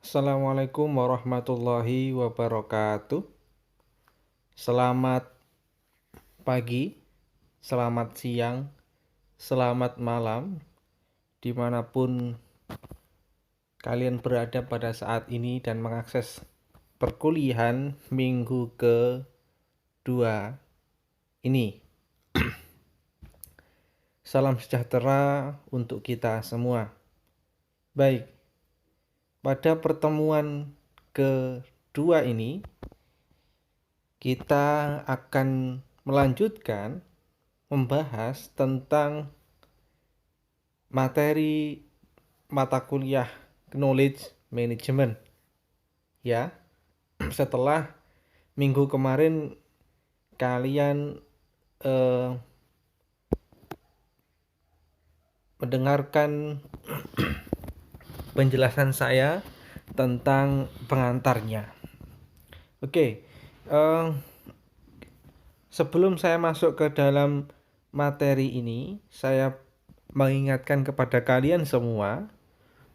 Assalamualaikum warahmatullahi wabarakatuh. Selamat pagi, selamat siang, selamat malam, dimanapun kalian berada pada saat ini dan mengakses perkuliahan minggu ke-2 ini. Salam sejahtera untuk kita semua. Baik, pada pertemuan kedua ini kita akan melanjutkan membahas tentang materi mata kuliah Knowledge Management. Ya, setelah minggu kemarin kalian mendengarkan penjelasan saya tentang pengantarnya. Oke, sebelum saya masuk ke dalam materi ini, saya mengingatkan kepada kalian semua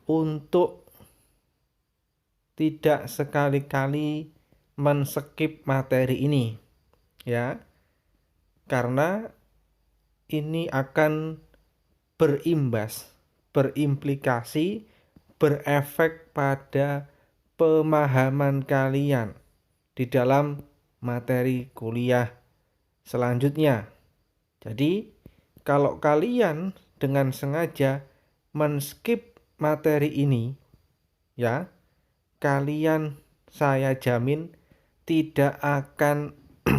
untuk tidak sekali-kali men-skip materi ini, ya, karena ini akan berimplikasi, berefek pada pemahaman kalian di dalam materi kuliah selanjutnya. Jadi, kalau kalian dengan sengaja men-skip materi ini, ya, kalian saya jamin tidak akan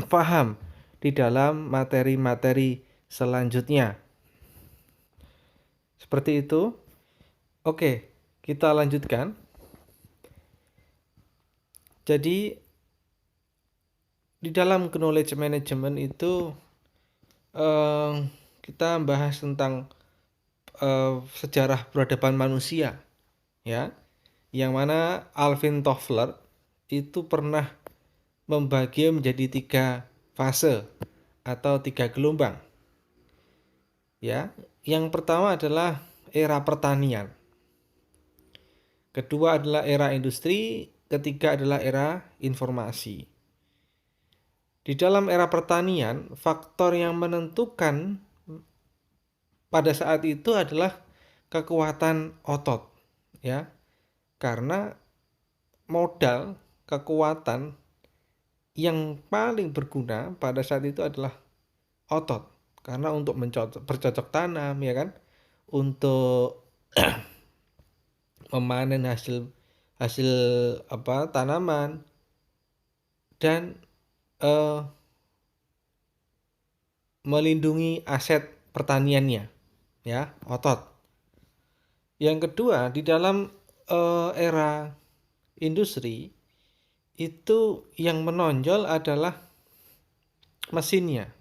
paham di dalam materi-materi selanjutnya. Seperti itu. Oke, kita lanjutkan. Jadi di dalam knowledge management itu kita bahas tentang sejarah peradaban manusia, ya, yang mana Alvin Toffler itu pernah membagi menjadi 3 fase atau 3 gelombang. Ya, yang pertama adalah era pertanian. Kedua adalah era industri, ketiga adalah era informasi. Di dalam era pertanian, faktor yang menentukan pada saat itu adalah kekuatan otot, ya. Karena modal kekuatan yang paling berguna pada saat itu adalah otot. Karena untuk bercocok tanam, ya kan, untuk memanen hasil tanaman dan melindungi aset pertaniannya, ya, otot. Yang kedua, di dalam era industri itu yang menonjol adalah mesinnya,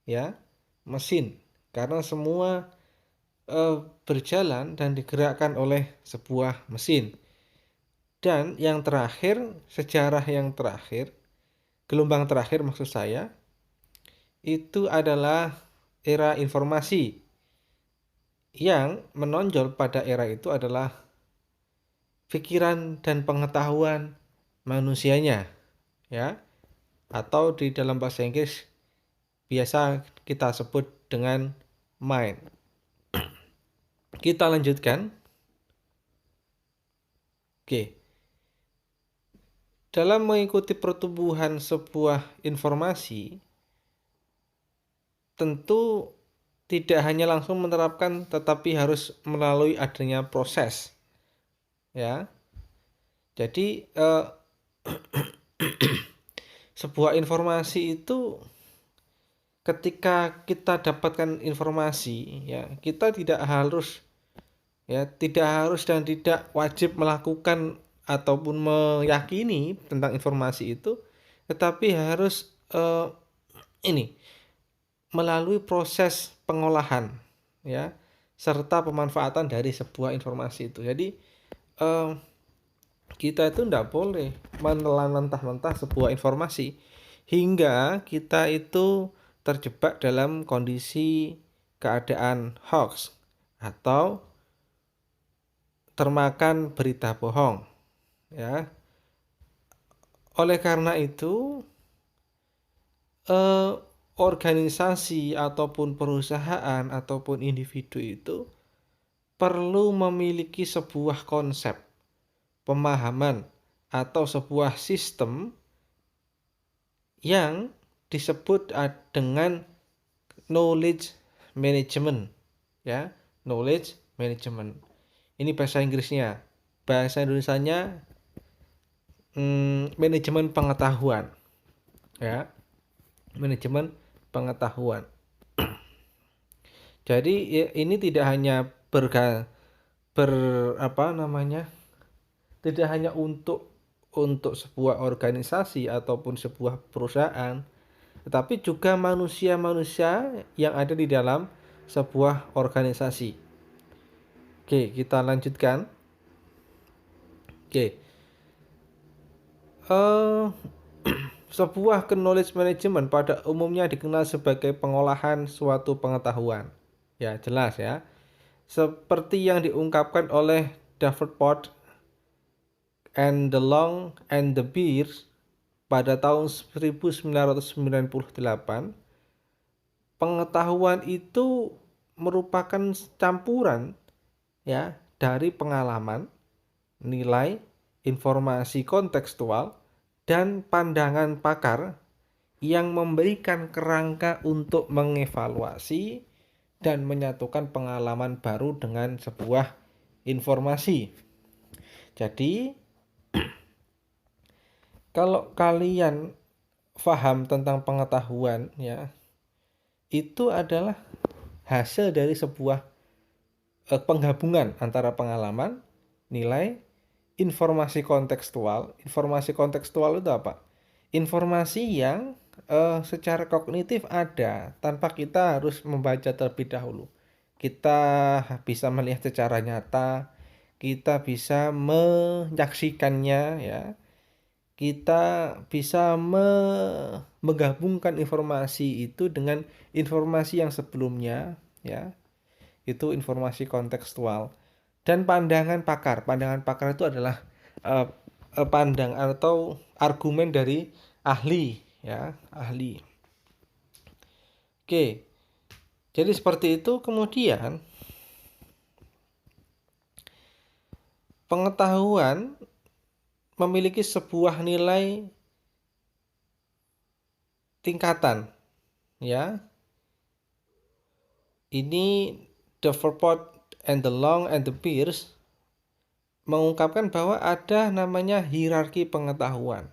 ya, mesin, karena semua berjalan dan digerakkan oleh sebuah mesin. Dan yang terakhir, sejarah yang terakhir, gelombang terakhir maksud saya, itu adalah era informasi. Yang menonjol pada era itu adalah pikiran dan pengetahuan manusianya, ya, atau di dalam bahasa Inggris biasa kita sebut dengan mind. Kita lanjutkan. Oke. Dalam mengikuti pertumbuhan sebuah informasi, tentu tidak hanya langsung menerapkan, tetapi harus melalui adanya proses, ya. Jadi sebuah informasi itu ketika kita dapatkan informasi, ya, kita tidak harus dan tidak wajib melakukan ataupun meyakini tentang informasi itu, tetapi harus melalui proses pengolahan, ya, serta pemanfaatan dari sebuah informasi itu. Jadi kita itu tidak boleh menelan mentah-mentah sebuah informasi hingga kita itu terjebak dalam kondisi keadaan hoax atau termakan berita bohong, ya. Oleh karena itu, eh, organisasi ataupun perusahaan ataupun individu itu perlu memiliki sebuah konsep, pemahaman, atau sebuah sistem yang disebut dengan knowledge management, ya, knowledge management. Ini bahasa Inggrisnya. Bahasa Indonesianya manajemen pengetahuan, ya, manajemen pengetahuan. Jadi ini tidak hanya tidak hanya untuk sebuah organisasi ataupun sebuah perusahaan, tetapi juga manusia-manusia yang ada di dalam sebuah organisasi. Oke, kita lanjutkan. Oke, sebuah knowledge management pada umumnya dikenal sebagai pengolahan suatu pengetahuan. Ya, jelas ya. Seperti yang diungkapkan oleh Davenport and the Long and the Beers pada tahun 1998, pengetahuan itu merupakan campuran, ya, dari pengalaman, nilai, informasi kontekstual, dan pandangan pakar yang memberikan kerangka untuk mengevaluasi dan menyatukan pengalaman baru dengan sebuah informasi. Jadi, kalau kalian paham tentang pengetahuan, ya, itu adalah hasil dari sebuah penggabungan antara pengalaman, nilai, informasi kontekstual. Informasi kontekstual itu apa? Informasi yang secara kognitif ada tanpa kita harus membaca terlebih dahulu. Kita bisa melihat secara nyata, kita bisa menyaksikannya, ya. Kita bisa menggabungkan informasi itu dengan informasi yang sebelumnya, ya. Itu informasi kontekstual. Dan pandangan pakar. Pandangan pakar itu adalah pandang atau argumen dari ahli, ya, ahli. Oke. Jadi seperti itu. Kemudian pengetahuan memiliki sebuah nilai tingkatan, ya. Ini Davenport and the Long and the Beers mengungkapkan bahwa ada namanya hierarki pengetahuan,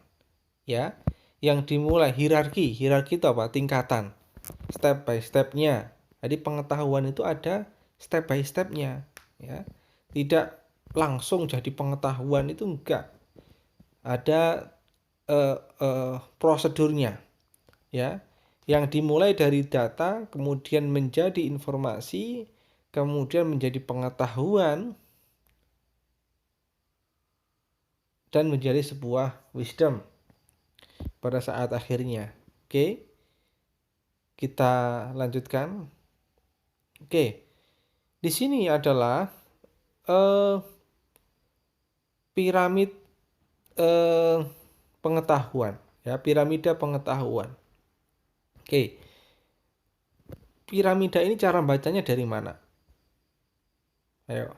ya, yang dimulai hierarki itu apa? Tingkatan, step by stepnya. Jadi pengetahuan itu ada step by stepnya, ya, tidak langsung jadi pengetahuan, itu enggak, ada prosedurnya, ya, yang dimulai dari data, kemudian menjadi informasi, kemudian menjadi pengetahuan, dan menjadi sebuah wisdom pada saat akhirnya. Oke, kita lanjutkan. Oke, di sini adalah piramid pengetahuan, ya, piramida pengetahuan. Oke, piramida ini cara bacanya dari mana? Ayo,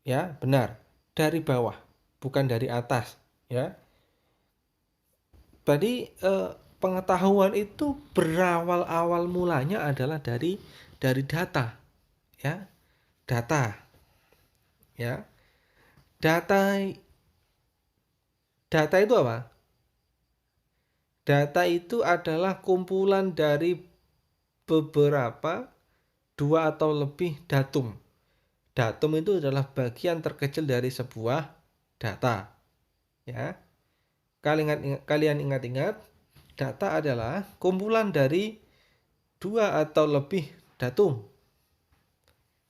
ya, benar, dari bawah, bukan dari atas, ya. Tadi pengetahuan itu berawal mulanya adalah dari data, ya, data, ya. Data itu apa? Data itu adalah kumpulan dari beberapa, dua atau lebih datum. Datum itu adalah bagian terkecil dari sebuah data, ya. Kalian ingat-ingat, data adalah kumpulan dari dua atau lebih datum.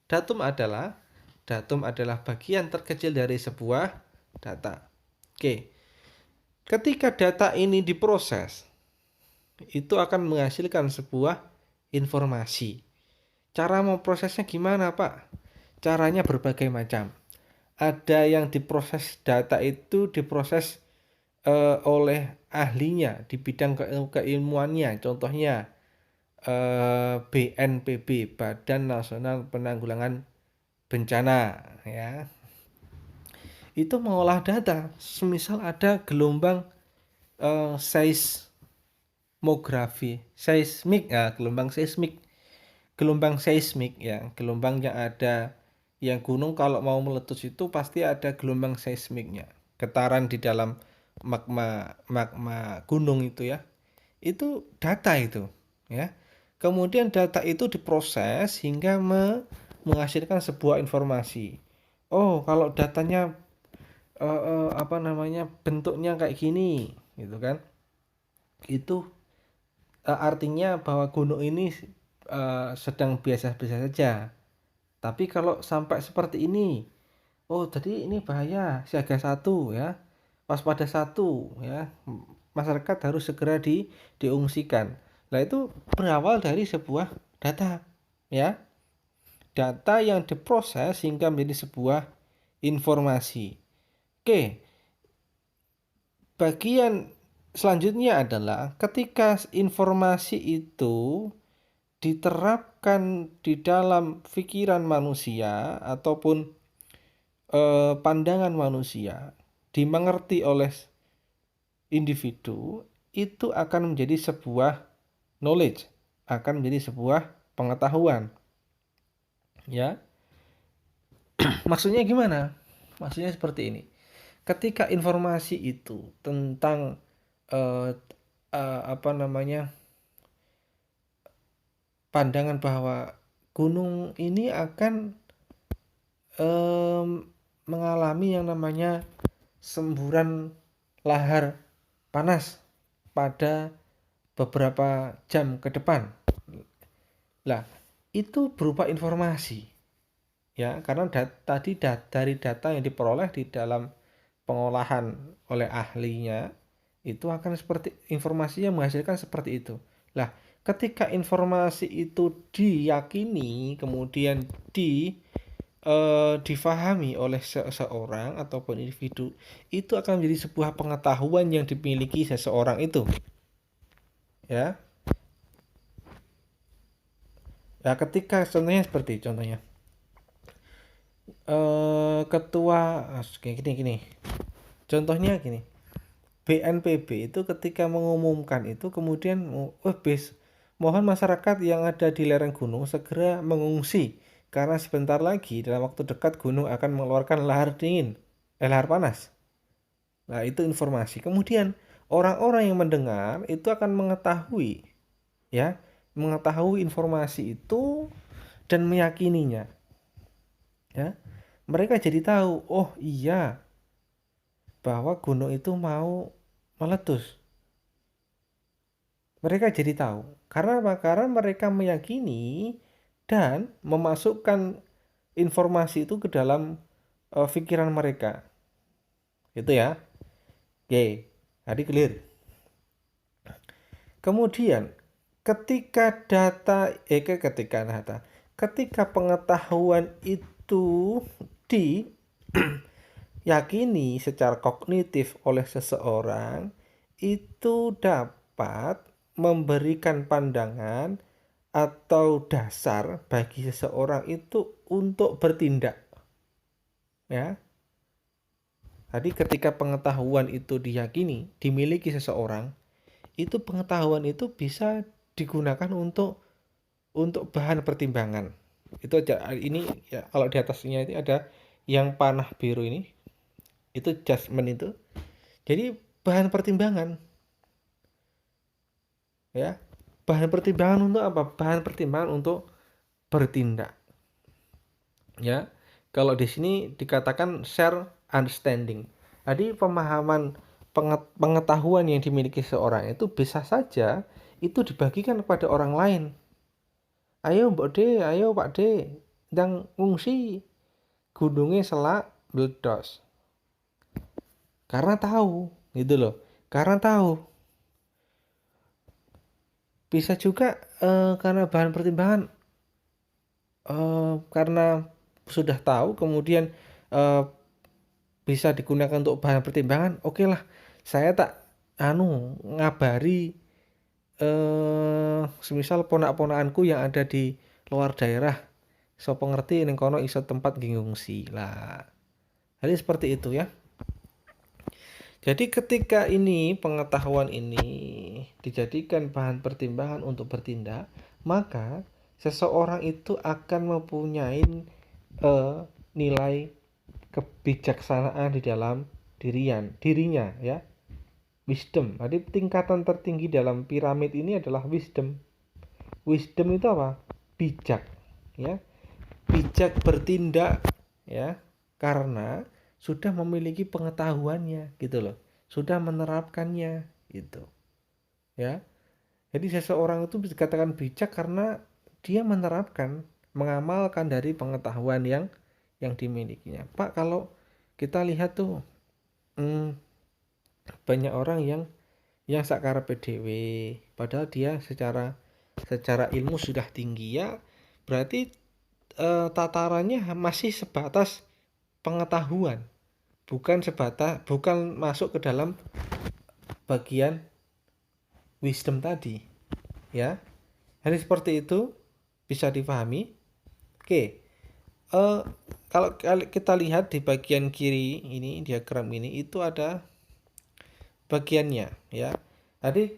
Datum adalah bagian terkecil dari sebuah data. Oke. Ketika data ini diproses, itu akan menghasilkan sebuah informasi. Cara memprosesnya gimana, Pak? Caranya berbagai macam. ada yang diproses data itu diproses oleh ahlinya di bidang keilmuannya. Contohnya BNPB, Badan Nasional Penanggulangan Bencana, ya. Itu mengolah data. Semisal ada gelombang seismik, ya, gelombang seismik, ya, gelombang yang ada, yang gunung kalau mau meletus itu pasti ada gelombang seismiknya, getaran di dalam magma magma gunung itu, ya, itu data itu, ya. Kemudian data itu diproses hingga menghasilkan sebuah informasi. Oh, kalau datanya apa namanya, bentuknya kayak gini, gitu kan? Itu artinya bahwa gunung ini sedang biasa-biasa saja. Tapi kalau sampai seperti ini, oh jadi ini bahaya, siaga 1, ya, waspada 1, ya, masyarakat harus segera diungsikan. Nah itu berawal dari sebuah data, ya, data yang diproses hingga menjadi sebuah informasi. Oke, bagian selanjutnya adalah ketika informasi itu diterapkan di dalam pikiran manusia ataupun pandangan manusia, dimengerti oleh individu, itu akan menjadi sebuah knowledge, akan menjadi sebuah pengetahuan, ya. Maksudnya gimana? Maksudnya seperti ini. Ketika informasi itu tentang eh, apa namanya, pandangan bahwa gunung ini akan em, mengalami yang namanya semburan lahar panas pada beberapa jam ke depan. Lah, itu berupa informasi, ya, karena dari data yang diperoleh di dalam pengolahan oleh ahlinya itu akan seperti informasinya menghasilkan seperti itu. Lah, ketika informasi itu diyakini kemudian difahami oleh seseorang ataupun individu, itu akan menjadi sebuah pengetahuan yang dimiliki seseorang itu, ya. Ya, ketika contohnya ketua kayak gini, contohnya gini, BNPB itu ketika mengumumkan itu kemudian, mohon masyarakat yang ada di lereng gunung segera mengungsi karena sebentar lagi dalam waktu dekat gunung akan mengeluarkan lahar panas. Nah, itu informasi. Kemudian orang-orang yang mendengar itu akan mengetahui, ya, mengetahui informasi itu dan meyakininya, ya. Mereka jadi tahu, oh iya, bahwa gunung itu mau meletus. Mereka jadi tahu. Karena apa? Karena mereka meyakini dan memasukkan informasi itu ke dalam pikiran mereka. Itu ya. Oke, jadi clear. Kemudian ketika pengetahuan itu diyakini secara kognitif oleh seseorang, itu dapat memberikan pandangan atau dasar bagi seseorang itu untuk bertindak, ya. Tadi ketika pengetahuan itu diyakini dimiliki seseorang, itu pengetahuan itu bisa digunakan untuk bahan pertimbangan. Itu aja, ini ya, kalau di atasnya itu ada yang panah biru ini, itu judgment itu. Jadi bahan pertimbangan, ya. Bahan pertimbangan untuk apa? Bahan pertimbangan untuk bertindak, ya. Kalau di sini dikatakan share understanding. Jadi pemahaman, pengetahuan yang dimiliki seorang itu bisa saja itu dibagikan kepada orang lain. Ayo Mbak D, ayo Pak D, ndang ngungsi gunungnya selak meledos. Karena tahu, gitu loh. Karena tahu. Bisa juga karena bahan pertimbangan, karena sudah tahu kemudian bisa digunakan untuk bahan pertimbangan, oke lah, saya tak ngabari semisal ponak-ponakanku yang ada di luar daerah, sapa ngerti ning kono iso tempat nggih ngungsi. Lah, hal seperti itu ya. Jadi ketika ini pengetahuan ini dijadikan bahan pertimbangan untuk bertindak, maka seseorang itu akan mempunyai nilai kebijaksanaan di dalam dirinya ya. Wisdom. Jadi tingkatan tertinggi dalam piramid ini adalah wisdom. Wisdom itu apa? Bijak ya. Bijak bertindak ya, karena sudah memiliki pengetahuannya gitu loh, sudah menerapkannya gitu ya. Jadi seseorang itu bisa dikatakan bijak karena dia menerapkan, mengamalkan dari pengetahuan yang dimilikinya. Pak, kalau kita lihat tuh banyak orang yang sakarepe dhewe, padahal dia secara ilmu sudah tinggi ya, berarti tatarannya masih sebatas pengetahuan, bukan masuk ke dalam bagian wisdom tadi ya. Hal seperti itu bisa dipahami. Oke, kalau kita lihat di bagian kiri ini, diagram ini itu ada bagiannya ya. Tadi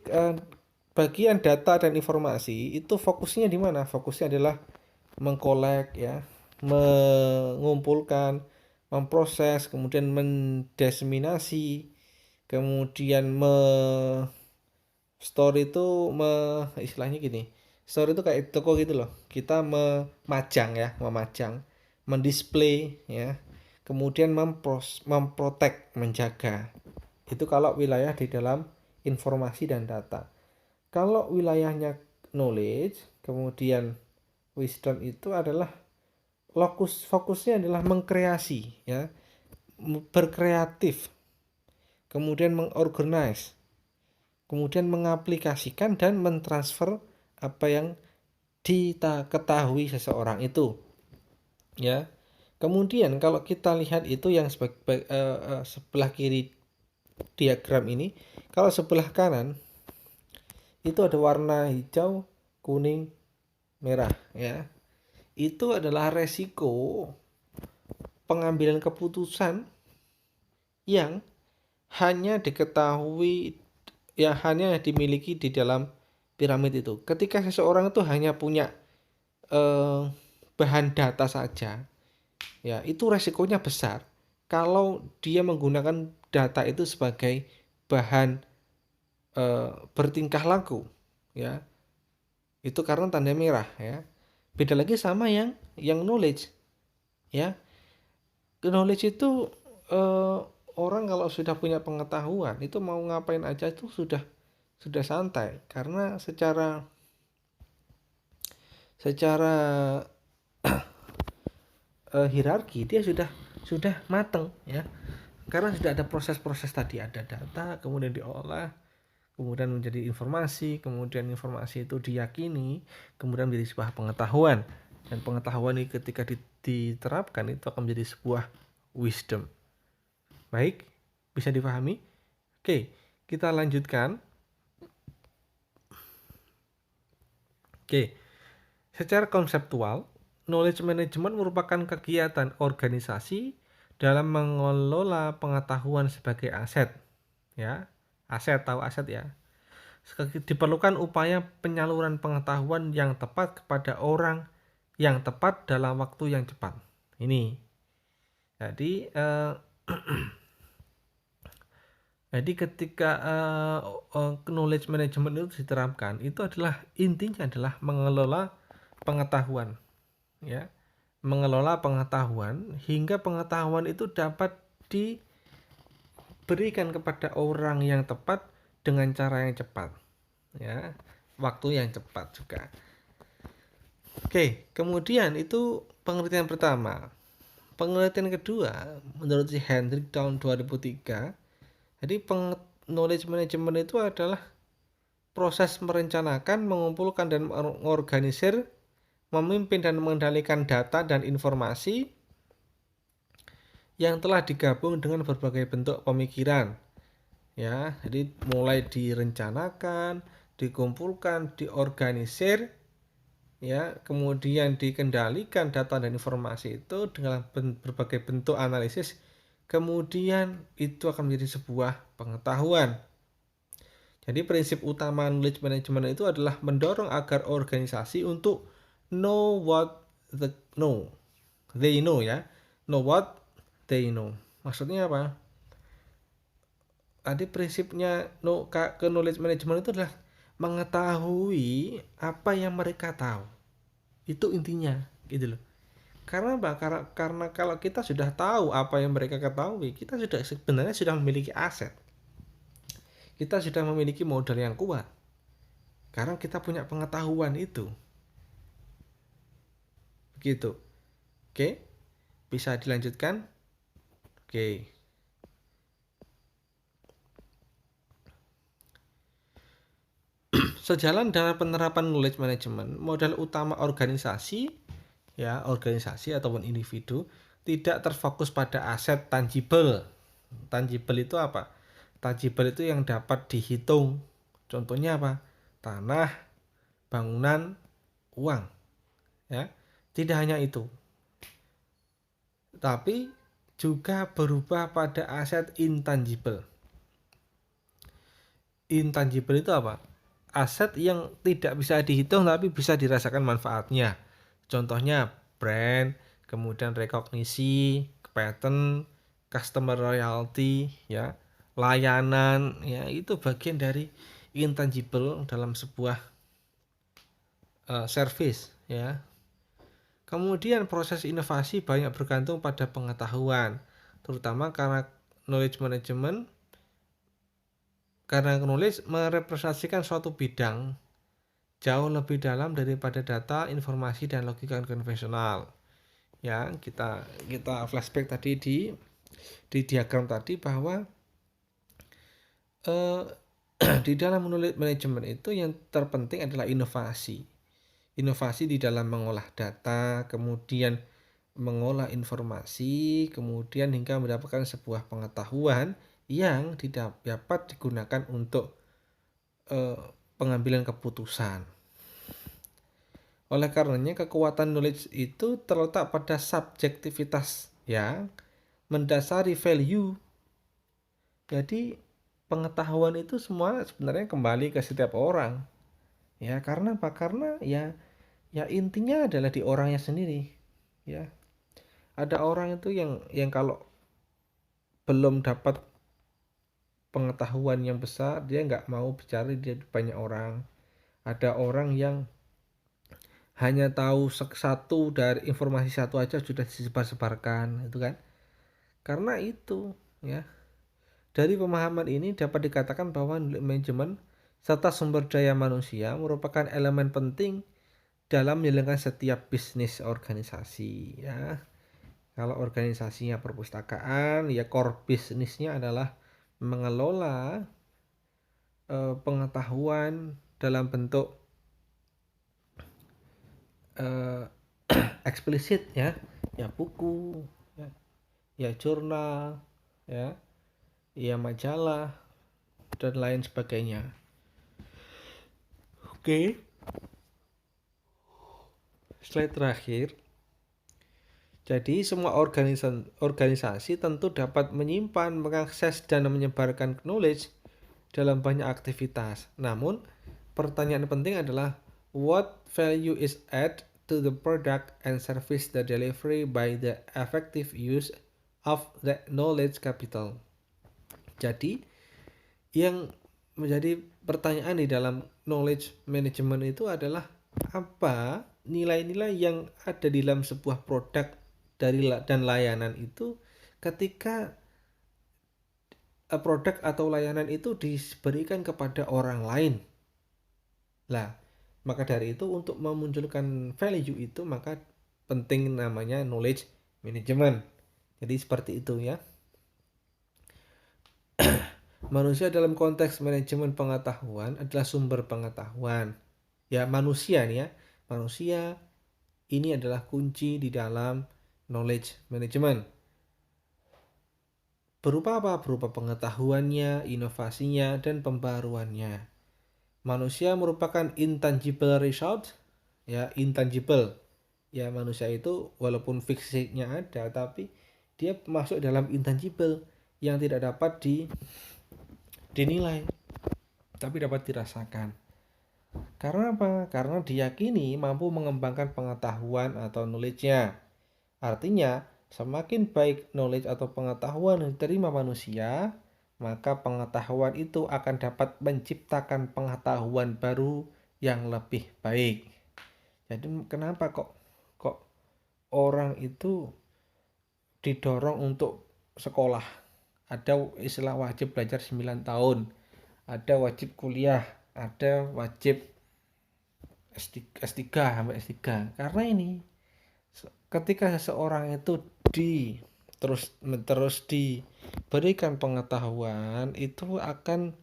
bagian data dan informasi itu fokusnya di mana? Fokusnya adalah mengkolek ya, mengumpulkan, memproses, kemudian mendiseminasi, kemudian store itu istilahnya gini. Store itu kayak toko gitu loh. Kita memajang, mendisplay ya. Kemudian memprotek, menjaga. Itu kalau wilayah di dalam informasi dan data. Kalau wilayahnya knowledge, kemudian wisdom itu adalah fokusnya adalah mengkreasi ya, berkreatif, kemudian mengorganize, kemudian mengaplikasikan dan mentransfer apa yang diketahui seseorang itu ya. Kemudian kalau kita lihat itu yang sebelah kiri diagram ini, kalau sebelah kanan itu ada warna hijau, kuning, merah ya. Itu adalah resiko pengambilan keputusan yang hanya diketahui, yang hanya dimiliki di dalam piramid itu. Ketika seseorang itu hanya punya bahan data saja ya, itu resikonya besar kalau dia menggunakan data itu sebagai bahan bertingkah laku ya. Itu karena tanda merah ya. Beda lagi sama yang knowledge ya. Knowledge itu orang kalau sudah punya pengetahuan itu mau ngapain aja itu sudah santai, karena secara hierarki dia sudah mateng ya, karena sudah ada proses-proses tadi, ada data kemudian diolah, kemudian menjadi informasi, kemudian informasi itu diyakini, kemudian menjadi sebuah pengetahuan, dan pengetahuan ini ketika diterapkan itu akan menjadi sebuah wisdom. Baik, bisa dipahami? Oke, kita lanjutkan. Oke, secara konseptual, knowledge management merupakan kegiatan organisasi dalam mengelola pengetahuan sebagai aset. Ya, tahu aset ya. Diperlukan upaya penyaluran pengetahuan yang tepat kepada orang yang tepat dalam waktu yang cepat. Ini. Jadi jadi ketika knowledge management itu diterapkan, itu adalah intinya adalah mengelola pengetahuan ya, mengelola pengetahuan hingga pengetahuan itu dapat diberikan kepada orang yang tepat dengan cara yang cepat ya, waktu yang cepat juga. Oke, kemudian itu pengertian pertama. Pengertian kedua menurut si Hendrik tahun 2003, jadi knowledge management itu adalah proses merencanakan, mengumpulkan dan mengorganisir, memimpin dan mengendalikan data dan informasi yang telah digabung dengan berbagai bentuk pemikiran. Ya, jadi mulai direncanakan, dikumpulkan, diorganisir, ya, kemudian dikendalikan data dan informasi itu dengan berbagai bentuk analisis, kemudian itu akan menjadi sebuah pengetahuan. Jadi prinsip utama knowledge management itu adalah mendorong agar organisasi untuk know what they know, ya, know what they know. Maksudnya apa? Tadi prinsipnya knowledge management itu adalah mengetahui apa yang mereka tahu. Itu intinya, gitu loh. Karena apa? Karena kalau kita sudah tahu apa yang mereka ketahui, kita sebenarnya sudah memiliki aset. Kita sudah memiliki modal yang kuat. Karena kita punya pengetahuan itu. Begitu. Oke? Bisa dilanjutkan? Oke. Sejalan dengan penerapan knowledge management, modal utama organisasi, ya, organisasi ataupun individu tidak terfokus pada aset tangible. Tangible itu apa? Tangible itu yang dapat dihitung. Contohnya apa? Tanah, bangunan, uang. Ya, tidak hanya itu, tapi juga berubah pada aset intangible. Intangible itu apa? Aset yang tidak bisa dihitung tapi bisa dirasakan manfaatnya. Contohnya brand, kemudian rekognisi, patent, customer loyalty, ya, layanan, ya, itu bagian dari intangible dalam sebuah service, ya. Kemudian proses inovasi banyak bergantung pada pengetahuan, terutama karena knowledge management, karena knowledge merepresentasikan suatu bidang jauh lebih dalam daripada data, informasi, dan logika konvensional. Ya, kita flashback tadi di diagram tadi bahwa di dalam knowledge management itu yang terpenting adalah inovasi. Inovasi di dalam mengolah data, kemudian mengolah informasi, kemudian hingga mendapatkan sebuah pengetahuan yang dapat digunakan untuk pengambilan keputusan. Oleh karenanya kekuatan knowledge itu terletak pada subjektivitas yang mendasari value. Jadi pengetahuan itu semua sebenarnya kembali ke setiap orang. Ya, karena apa? Karena ya intinya adalah di orangnya sendiri. Ya. Ada orang itu yang kalau belum dapat pengetahuan yang besar, dia nggak mau bicara di banyak orang. Ada orang yang hanya tahu satu dari informasi satu aja sudah disebar-sebarkan, itu kan? Karena itu, ya. Dari pemahaman ini dapat dikatakan bahwa manajemen serta sumber daya manusia merupakan elemen penting dalam menjalankan setiap bisnis organisasi, ya. Kalau organisasinya perpustakaan, ya core bisnisnya adalah mengelola pengetahuan dalam bentuk eksplisit, ya buku, ya jurnal, ya majalah, dan lain sebagainya. Oke. Slide terakhir. Jadi semua organisasi tentu dapat menyimpan, mengakses, dan menyebarkan knowledge dalam banyak aktivitas. Namun, pertanyaan penting adalah what value is added to the product and service the delivery by the effective use of the knowledge capital. Jadi, yang menjadi pertanyaan di dalam knowledge management itu adalah apa nilai-nilai yang ada di dalam sebuah produk dan layanan itu ketika produk atau layanan itu diberikan kepada orang lain. Lah, maka dari itu untuk memunculkan value itu maka penting namanya knowledge management. Jadi seperti itu, ya. Manusia dalam konteks manajemen pengetahuan adalah sumber pengetahuan. Ya, manusia nih, ya. Manusia ini adalah kunci di dalam knowledge management. Berupa apa? Berupa pengetahuannya, inovasinya, dan pembaruannya. Manusia merupakan intangible result, ya intangible. Ya manusia itu walaupun fisiknya ada, tapi dia masuk dalam intangible yang tidak dapat dinilai, tapi dapat dirasakan. Karena apa? Karena diyakini mampu mengembangkan pengetahuan atau knowledge-nya. Artinya, semakin baik knowledge atau pengetahuan yang diterima manusia, maka pengetahuan itu akan dapat menciptakan pengetahuan baru yang lebih baik. Jadi kenapa kok kok orang itu didorong untuk sekolah? Ada istilah wajib belajar 9 tahun, ada wajib kuliah, ada wajib S3 sampai S3. Karena ini ketika seseorang itu terus diberikan pengetahuan itu akan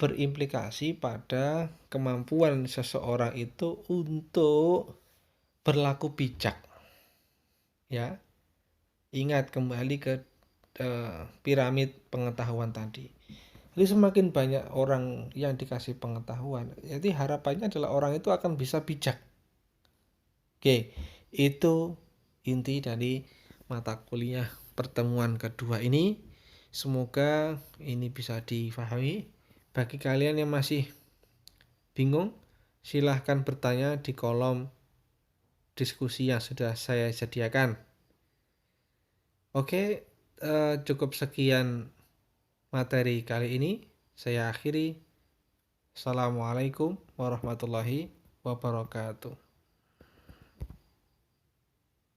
berimplikasi pada kemampuan seseorang itu untuk berlaku bijak, ya. Ingat kembali ke piramid pengetahuan tadi. Jadi semakin banyak orang yang dikasih pengetahuan, jadi harapannya adalah orang itu akan bisa bijak. Oke, itu inti dari mata kuliah pertemuan kedua ini. Semoga ini bisa difahami. Bagi kalian yang masih bingung, silahkan bertanya di kolom diskusi yang sudah saya sediakan. Oke, cukup sekian materi kali ini. Saya akhiri. Assalamualaikum warahmatullahi wabarakatuh.